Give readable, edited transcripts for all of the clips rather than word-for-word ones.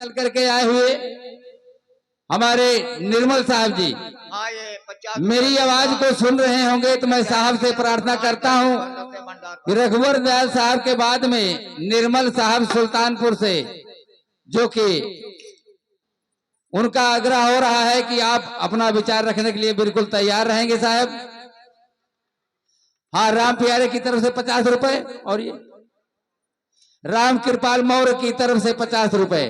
चल करके आए हुए हमारे निर्मल साहब जी हाँ, ये 50 मेरी आवाज को सुन रहे होंगे तो मैं साहब से प्रार्थना करता हूं कि रघुवर दयाल साहब के बाद में निर्मल साहब सुल्तानपुर से, जो कि उनका आग्रह हो रहा है कि आप अपना विचार रखने के लिए बिल्कुल तैयार रहेंगे साहब। हाँ, राम प्यारे की तरफ से 50 रुपए और ये राम कृपाल मौर्य की तरफ से 50 रुपए।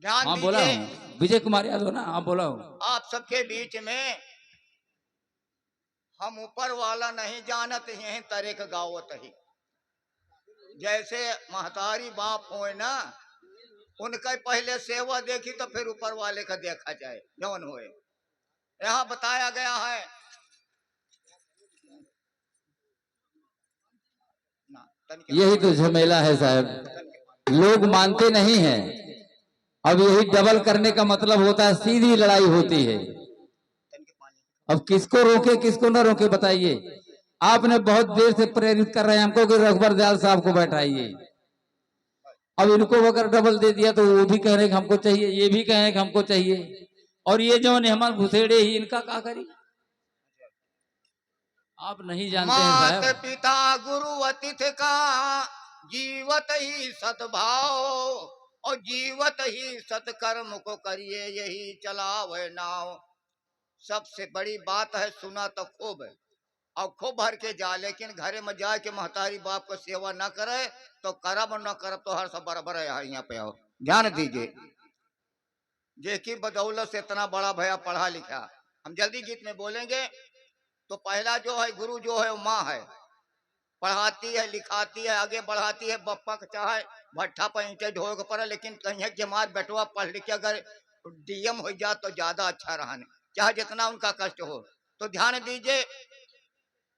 ध्यान हाँ बोला दीजिए, हूँ, विजय कुमार यादव ना, हाँ बोला हूँ। आप सबके बीच में हम ऊपर वाला नहीं जानत हैं तरेक गावत ही। जैसे महतारी बाप होए ना, उनका पहले सेवा देखी तो फिर ऊपर वाले का देखा जाए जौन होए। यहाँ बताया गया है ना, यही तो झमेला है साहब, लोग मानते नहीं हैं। अब यही डबल करने का मतलब होता है सीधी लड़ाई होती है। अब किसको रोके किसको ना रोके बताइए। आपने बहुत देर से प्रेरित कर रहे हैं हमको कि रघुवर दयाल साहब को बैठाइए। अब इनको अगर डबल दे दिया तो वो भी कह रहे हैं कि हमको चाहिए, ये भी कह रहे हैं कि हमको चाहिए, और ये जो नेहमान घुसेड़े ही इनका क्या करी। आप नहीं जानते हैं मात साहब। पिता गुरु अतिथि का जीवत ही सद्भाव, और जीवत ही सत्कर्म को करिए यही चलावे नाव। सबसे बड़ी बात है, सुना तो खूब है और खूब भर के जा, लेकिन घरे में जा के महतारी बाप को सेवा न करे तो करब और न करब तो हर सब बराबर है। यहाँ पे आओ, ध्यान दीजिए। जेकी बदौलत से इतना बड़ा भैया पढ़ा लिखा। हम जल्दी गीत में बोलेंगे। तो पहला जो है गुरु जो है वो माँ है, पढ़ाती है लिखाती है आगे बढ़ाती है। बप्पा का चाहे भट्ठा पर ईंटे ढोए के पड़ा, लेकिन कहीं के मार बेटवा पढ़ लिख के अगर डीएम हो जाए तो ज्यादा अच्छा रहने, चाहे जितना उनका कष्ट हो। तो ध्यान दीजिए,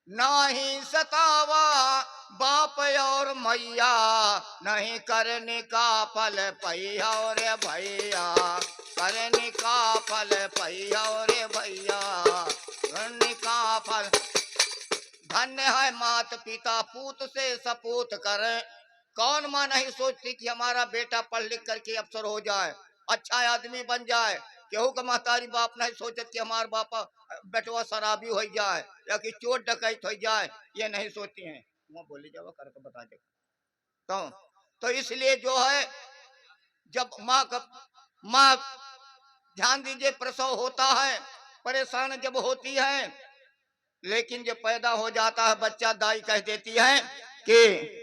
नहीं सतावा बाप और मैया, नहीं करने का फल पैया रे भैया, करने का फल पैया रे भैया, करने का फल। धन्य है मात पिता पूत से सपूत करे। कौन माँ नहीं सोचती कि हमारा बेटा पढ़ लिख करके अफसर हो जाए, अच्छा आदमी बन जाए। केहू का महतारी बाप नहीं सोचत कि हमारा बापा बेटवा शराबी हो जाए या कि चोर डकैत हो जाए, ये नहीं सोचती हैं। वो बोली जावा करके बता दे। तो इसलिए जो है, जब माँ ध्यान दीजिए, प्रसव होता है, परेशान जब होती है, लेकिन जब पैदा हो जाता है बच्चा, दाई कह देती है कि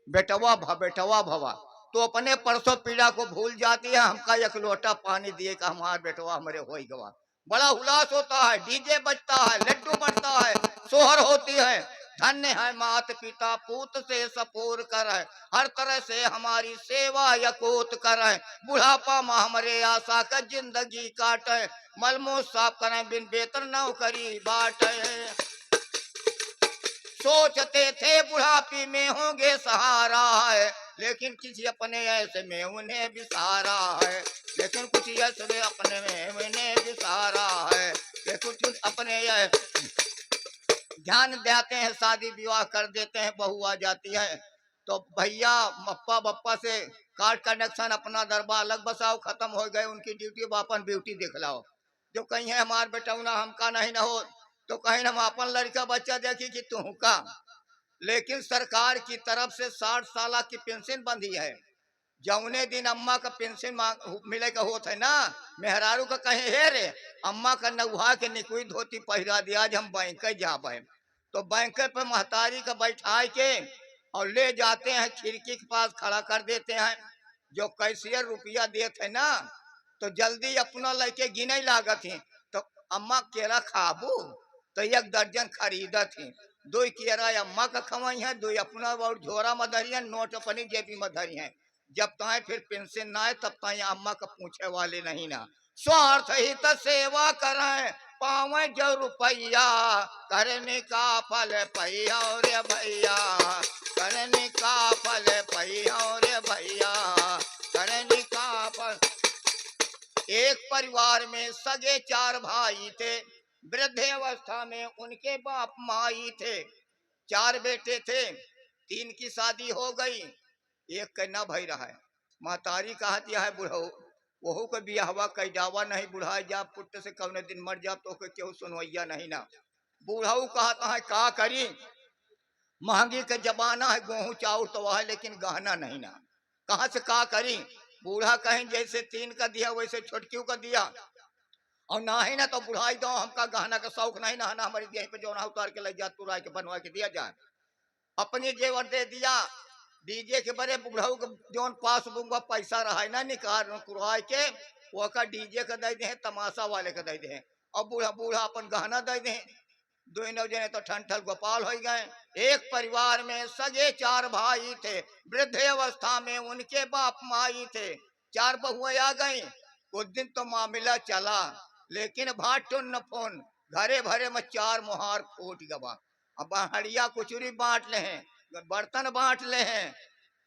बेटवा भवा, तो अपने परसों पीड़ा को भूल जाती है। हमका एक लोटा पानी दिए का हमारा बेटवा हमारे हो गवा। बड़ा उल्लास होता है, डीजे बजता है, लड्डू बढ़ता है, सोहर होती है। धन्य है मात पिता पूत से सपूर कर, हर तरह से हमारी सेवा यकूत कर। बुढ़ापा में हमारे आशा का जिंदगी काटे, मलमो साफ करें बिन बेहतर नौकरी बाटे। सोचते थे बुढ़ापी में होंगे सहारा है, लेकिन किसी अपने ऐसे में उन्हें भी सहारा है, लेकिन कुछ ऐसे अपने में उन्हें भी सहारा है, लेकिन कुछ अपने ध्यान देते हैं, शादी विवाह कर देते हैं, बहू आ जाती है तो भैया मप्पा बप्पा से कार्ड कनेक्शन अपना दरबार अलग बसाओ, खत्म हो गए उनकी ड्यूटी, अपन ड्यूटी दिखलाओ। जो कहीं है हमार बेटा ना हमका नहीं ना हो, तो कहीं हम अपन लड़का बच्चा देखी कि तू का। लेकिन सरकार की तरफ से 60 साल की पेंशन बंधी है। जौने दिन अम्मा का पेंशन मिले का होता है ना, मेहरारू का कहे हे रे अम्मा का नौहा के निकुई धोती पहिरा दिया, आज हम बैंक जाबे। तो बैंक पे महतारी का बैठा के और ले जाते हैं, खिड़की के पास खड़ा कर देते हैं। जो कैशियर रुपया देते है ना, तो जल्दी अपना लेके गिने लागत है। तो अम्मा केरा खाबू, तो 1 दर्जन खरीदत है। 2 केरा अम्मा का खवाई है, 2 अपना और झोरा में धरी है, नोट अपनी जेबी में धरी है। जब ताए फिर पेंशन ना आए तब ताए अम्मा का पूछे वाले नहीं ना। स्वार्थ ही तो सेवा करें पावे जो रुपया, करने का फल पैया रे भैया, करने का फल पैया रे भैया, करने का फल। एक परिवार में सगे 4 भाई थे, वृद्ध अवस्था में उनके बाप माई थे। 4 बेटे थे, तीन की शादी हो गई, एक के न भई रहा है। महतारी कहती है बुढ़ऊ वहू के बियाहवा कई जावा नहीं, बुढ़ाई जा पुत्र से कौने दिन मर जा तो केहू सुनवैया नहीं ना। बुढ़ऊ कहता है का करी, महंगी के जमाना है, गेहूं चाउर तो है लेकिन गहना नहीं ना, कहाँ से का करी। बूढ़ा कहीं जैसे तीन का दिया वैसे छोटकियों का दिया, और ना ही ना तो बुढ़ाई दो हमका गहना का शौक नहीं ना, ना हमारी देह पे जो ना उतार के ले जा तुरा के बनवा के दिया जाए। अपनी जेवर दे दिया, डीजे के बड़े बुढ़ऊ के जोन पास बुंगा पैसा रहा ना निकाल कुराए के वो का डीजे का दे दे, तमाशा वाले का दे दे, और बूढ़ा बूढ़ा अपन गहना दे दे। दो नौ जने तो ठंठल गोपाल हो गए। एक परिवार में सगे चार भाई थे, वृद्ध अवस्था में उनके बाप माई थे, चार बहुएं आ गई। उस दिन तो मामला चला, लेकिन भाटुन न फोन, घरे भरे में चार मुहार फूट गवा। अब हड़िया कुचुरी बांट ले हैं, बर्तन बांट ले हैं,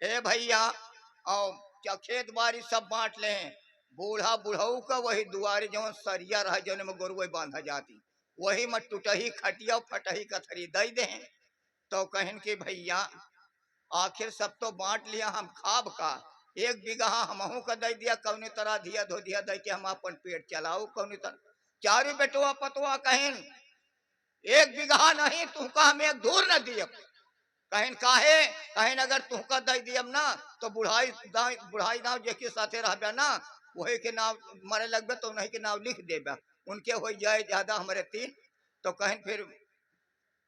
ए भैया और क्या खेत बाड़ी सब बांट ले हैं। बूढ़ा बुढ़ऊ का वही दुआरे जो सरिया रहा जो में गोरुए बांधा जाती, वही में टूटही खटिया फटही कथरी दे दे। तो कहन के भैया आखिर सब तो बांट लिया, हम खाब का, एक बीघा हमहू का दे दिया, कौने तरह धिया धो दिया दे के हम अपन पेट चलाओ कौने तरह। चारू बेटुआ पतवा कहन एक बीघा नहीं तुमका हम एक धूर न दियब। कहन काहे, कहन अगर तुमका दे दियब ना तो बुढ़ाई नाव जेके साथे रहबे ना वही के नाव मरे लगबे तो नहीं के नाव लिख देबे, उनके हो जाए ज्यादा हमारे तीन। तो कहन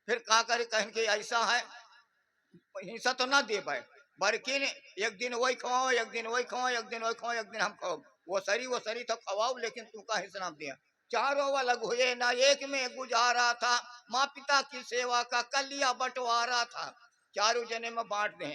फिर का करे, कहन के ऐसा है हिस्सा तो ना दे पाए, बल्कि एक दिन वही खवाओ, एक दिन वही खवाओ, एक दिन वही खवाओ, एक दिन हम खाओ, वो सरी तो खवाओ लेकिन तुमका हिस्सा ना दिया। चारों अलग हुए ना एक में गुजारा था, माँ पिता की सेवा का कलिया बंटवारा था, चारों जने में बांट दे।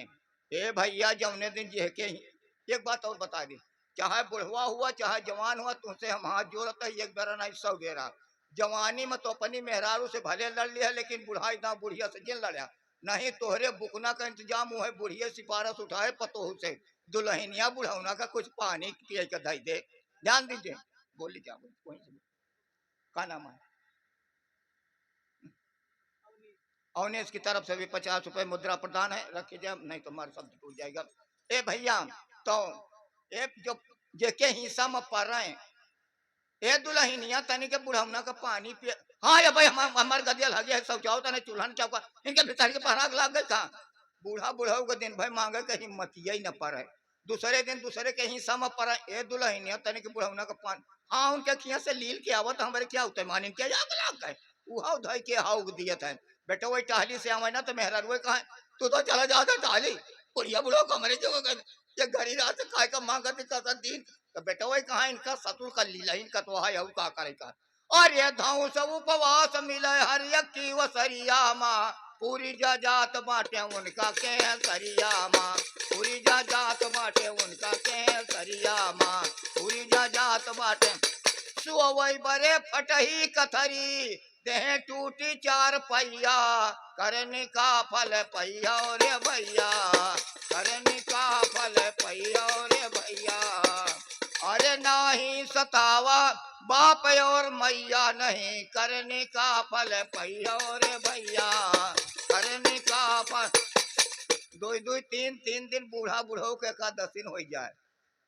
ए भैया जौने दिन जे के ही एक बात और बता दे, चाहे बुढ़वा हुआ चाहे जवान हुआ तुमसे हम हाथ जोड़ते ही एक बेरा नहीं 100 बेरा। जवानी में तो अपनी मेहरारू से भले लड़ लिया, लेकिन बुढ़ाई ना बुढ़िया से जिन लड़ा नहीं। तोहरे बुकना का इंतजाम हुआ है, बुढ़िया सिफारस उठाए पतोह से, दुल्हनिया बुढ़ौना का कुछ पानी पिए का दे दे। ध्यान दीजिए, बोली क्या बोली का नाम है, अवनेश की तरफ से भी 50 रुपए मुद्रा प्रदान है, रख लीजिए नहीं तो हमारा शब्द टूट जाएगा। ए भैया तो एक जो जेके हिस्सा में पड़ रहे हैं, ए दुल्हनिया तनी के बुढ़ौना का पानी पिए। हाँ या भाई हमारे गदिया लगे है सब चाहो तने चूल्हा न चौका इनके भीतर के पराग लाग गए कहा। बूढ़ा बुढ़ऊ के दिन भाई मांगे के हिम्मत ही न पड़े, दूसरे दिन दूसरे के हिस्सा में पड़ा। ए दुल्हनिया तनी के बुढ़ौना का पानी, हाँ उनके खिया से लील के आवत हमारे क्या होते मान इनके लाग गए, उहाव धोई के हाउ दिए थे। बेटा वही टहली से आवे ना तो मेहरा रुए कहा तू तो चला जाता टहली, बुढ़िया बुढ़ो कमरे जो ये घड़ी रात खाए का मांगा का दिन। तो बेटा वही कहा इनका सतुर कर लीला, इनका तो है का करे का। और ये धाऊ सब उपवास मिले हर एक की वसरिया माँ, पूरी जा जात बाटे उनका के सरिया माँ, पूरी जा जात बाटे उनका के सरिया माँ, पूरी जा जात बाटे। सुवई बरे फटही कथरी देह टूटी चार पहिया, करने का फल पहिया रे भैया, करने का फल पहिया रे भैया। अरे नाही सतावा बाप और मैया, नहीं करने का फल पहिया रे भैया, करने का फल। दो दो तीन तीन दिन बूढ़ा बुढ़ऊ के एकादशी हो जाए,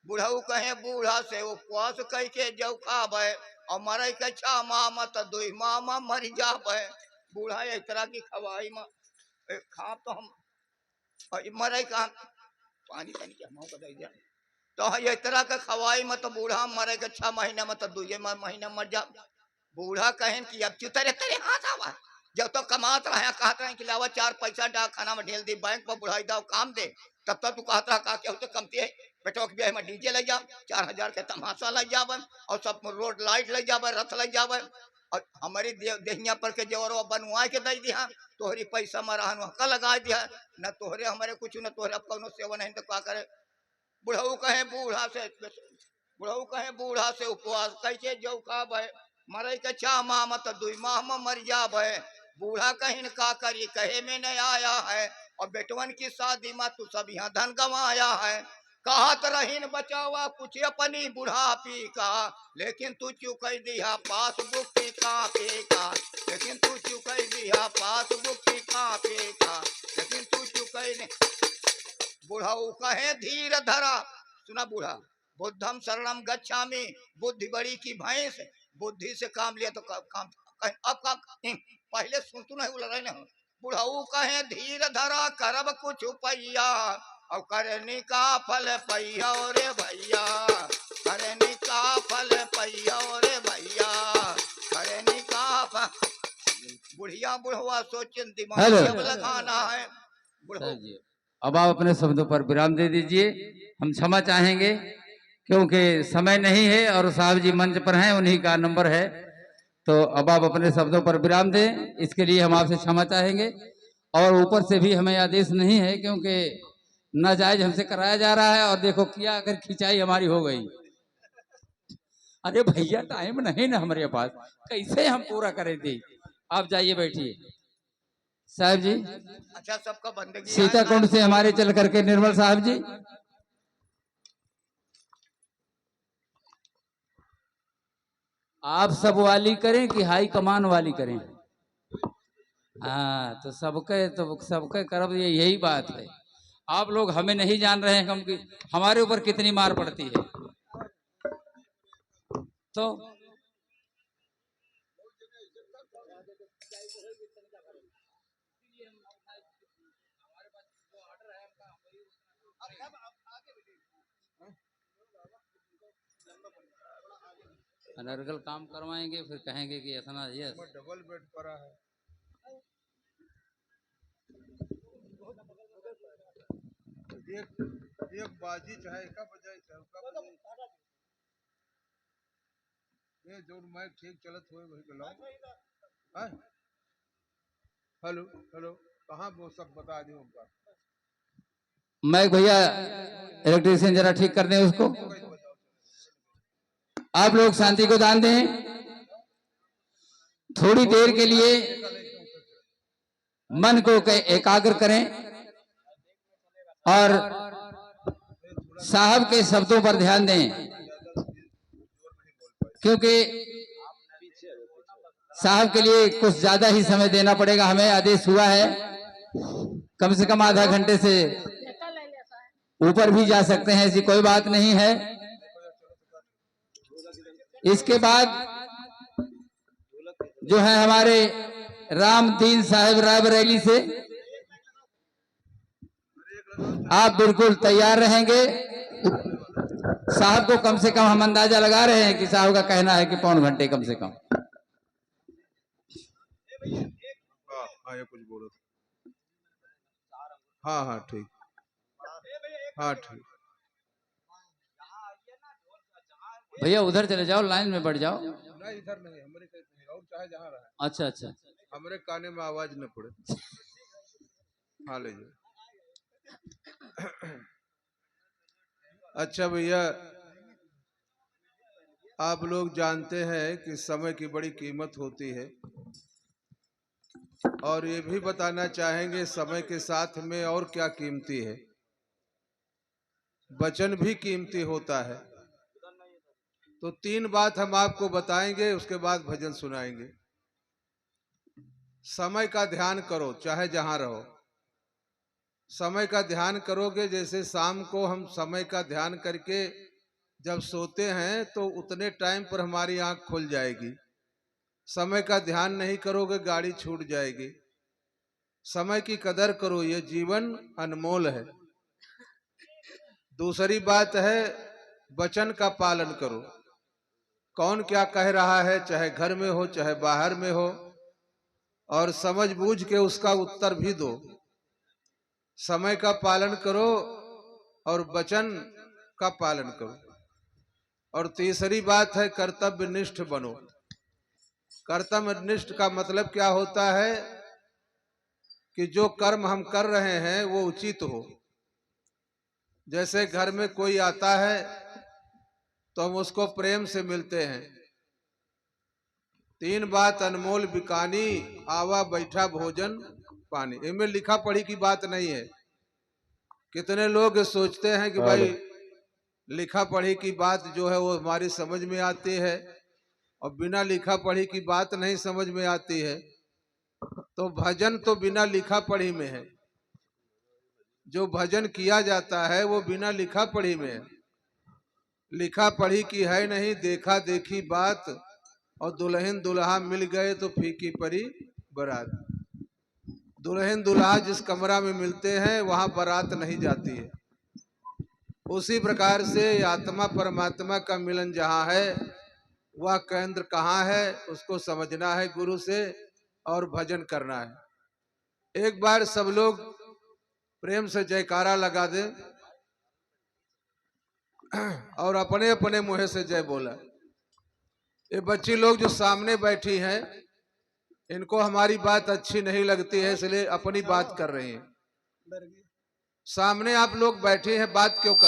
बुढ़ऊ कहे बूढ़ा से उपवास कह के जौ खाबे और मरे के 6 माह मत 2 माह मर जाबे। बूढ़ा एक तरह की खवाई में खा तो हम मरे का पानी पानी के हम दे दिया तो ये तरह का खवाई में तो बूढ़ा मरे के 6 महीने में तो 2 महीने मर जा। बूढ़ा कहें कि अब चुतरे तेरे हाथ आवा, जब तो कमात रहे कहत रहे कि लावा 4 पैसा डाक खाना में ढेल दी, बैंक पर बुढ़ाई दाव काम दे, तब तक तू कहत रहा का तो कमती है बेटो के ब्याह में डीजे ले जा 4000 के तमाशा ले जावे और सब रोड लाइट ले जावे रथ ले जावे, और हमारी देहिया पर के जोरो बनवा के दे दिया, तोहरी पैसा मराहन हका लगा दिया, न तोहरे हमारे कुछ न तोहरे कौनो सेवा नहीं तो का करे। बुढ़ऊ कहे बूढ़ा से, बुढ़ऊ कहे बूढ़ा से उपवास कैसे जौ खाबे, मरे के 6 माह मत 2 माह में मर जाबे। बूढ़ा कहीं का करी कहे में नहीं आया है, और बेटवन की शादी में तू सब यहाँ धन गंवाया है। कहत रहीन बचावा कुछ अपनी बुढ़ापी का, लेकिन तू चुकई दिया पासबुक की कापी का, लेकिन तू चुकई दिया पासबुक की कापी का, लेकिन तू चुकई ने। बुढ़ाऊ कहे धीर धरा, सुना बूढ़ा, बुद्धम शरणम गच्छामि, बुद्धि बड़ी की भैंस, बुद्धि से काम लिया तो काम अब काम पहले सुन तू नहीं बोल रहे ना। बुढ़ाऊ कहे धीर धरा करब कुछ पैया, और करनी का फल पैया रे भैया, करनी का फल पैया रे भैया, करनी का फल। बुढ़िया बुढ़वा सोचन दिमाग हेलो। जब लगाना है। बुढ़ऊ जी, अब आप अपने शब्दों पर विराम दे दीजिए। हम क्षमा चाहेंगे क्योंकि समय नहीं है और साहब जी मंच पर हैं, उन्हीं का नंबर है। तो अब आप अपने शब्दों पर विराम दें, इसके लिए हम आपसे क्षमा चाहेंगे। और ऊपर से भी हमें आदेश नहीं है क्योंकि नाजायज हमसे कराया जा रहा है। और देखो किया अगर खिंचाई हमारी हो गई, अरे भैया टाइम नहीं ना हमारे पास, कैसे हम पूरा करें थे। आप जाइए बैठिए साहब जी। अच्छा सबका बंदगी है। सीताकुंड से हमारे चल करके निर्मल साहब जी। आप सब वाली करें कि हाई कमान वाली करें? हाँ, तो सबके करब यही बात है। आप लोग हमें नहीं जान रहे हैं हम कि हमारे ऊपर कितनी मार पड़ती है। तो अनर्गल काम करवाएंगे फिर कहेंगे कि इतना यस डबल बेड पड़ा है। एक बाजी चाहे का बजाई चाहे का बजाई, ये जो मैं ठीक चलत हुए वही गलाओ। हैं? हेलो हेलो, कहाँ वो सब बता दियो उनका। मैं भैया इलेक्ट्रीशियन जरा ठीक कर दें उसको। आप लोग शांति को दान दें, थोड़ी देर के लिए मन को एकाग्र करें और साहब के शब्दों पर ध्यान दें, क्योंकि साहब के लिए कुछ ज्यादा ही समय देना पड़ेगा। हमें आदेश हुआ है कम से कम आधा घंटे से ऊपर भी जा सकते हैं, ऐसी कोई बात नहीं है। इसके बाद जो है हमारे रामदीन साहब रायबरेली से आप बिल्कुल तैयार रहेंगे। साहब को कम से कम हम अंदाजा लगा रहे हैं कि साहब का कहना है कि पौन घंटे कम से कम। हाँ ये कुछ बोलो। हाँ हाँ ठीक, हाँ ठीक। भैया उधर चले जाओ, लाइन में बढ़ जाओ। नहीं इधर नहीं, हमारे और चाहे जहाँ रहे। अच्छा अच्छा, हमारे काने में आवाज न पड़े। हाँ ले जाओ। अच्छा भैया, आप लोग जानते हैं कि समय की बड़ी कीमत होती है, और ये भी बताना चाहेंगे समय के साथ में और क्या कीमती है। वचन भी कीमती होता है। तो 3 बात हम आपको बताएंगे, उसके बाद भजन सुनाएंगे। समय का ध्यान करो चाहे जहां रहो। समय का ध्यान करोगे, जैसे शाम को हम समय का ध्यान करके जब सोते हैं तो उतने टाइम पर हमारी आंख खुल जाएगी। समय का ध्यान नहीं करोगे गाड़ी छूट जाएगी। समय की कदर करो, ये जीवन अनमोल है। दूसरी बात है वचन का पालन करो। कौन क्या कह रहा है, चाहे घर में हो चाहे बाहर में हो, और समझ बूझ के उसका उत्तर भी दो। समय का पालन करो और वचन का पालन करो। और तीसरी बात है कर्तव्य निष्ठ बनो। कर्तव्य निष्ठ का मतलब क्या होता है कि जो कर्म हम कर रहे हैं वो उचित हो। जैसे घर में कोई आता है तो हम उसको प्रेम से मिलते हैं। 3 बात अनमोल बिकानी, आवा बैठा भोजन पानी। इनमें लिखा पढ़ी की बात नहीं है। कितने लोग सोचते हैं कि भाई लिखा पढ़ी की बात जो है वो हमारी समझ में आती है, और बिना लिखा पढ़ी की बात नहीं समझ में आती है। तो भजन तो बिना लिखा पढ़ी में है, जो भजन किया जाता है वो बिना लिखा पढ़ी में है। लिखा पढ़ी की है नहीं, देखा देखी बात, और दुल्हन दुल्हा मिल गए तो फीकी पड़ी बारात। दुल्हन दुल्हा जिस कमरा में मिलते हैं वहां बारात नहीं जाती है। उसी प्रकार से आत्मा परमात्मा का मिलन जहाँ है वह केंद्र कहाँ है, उसको समझना है गुरु से और भजन करना है। एक बार सब लोग प्रेम से जयकारा लगा दे और अपने अपने मुंह से जय बोला। ये बच्ची लोग जो सामने बैठी हैं, इनको हमारी बात अच्छी नहीं लगती है, इसलिए अपनी बात कर रही हैं। सामने आप लोग बैठे हैं, बात क्यों कर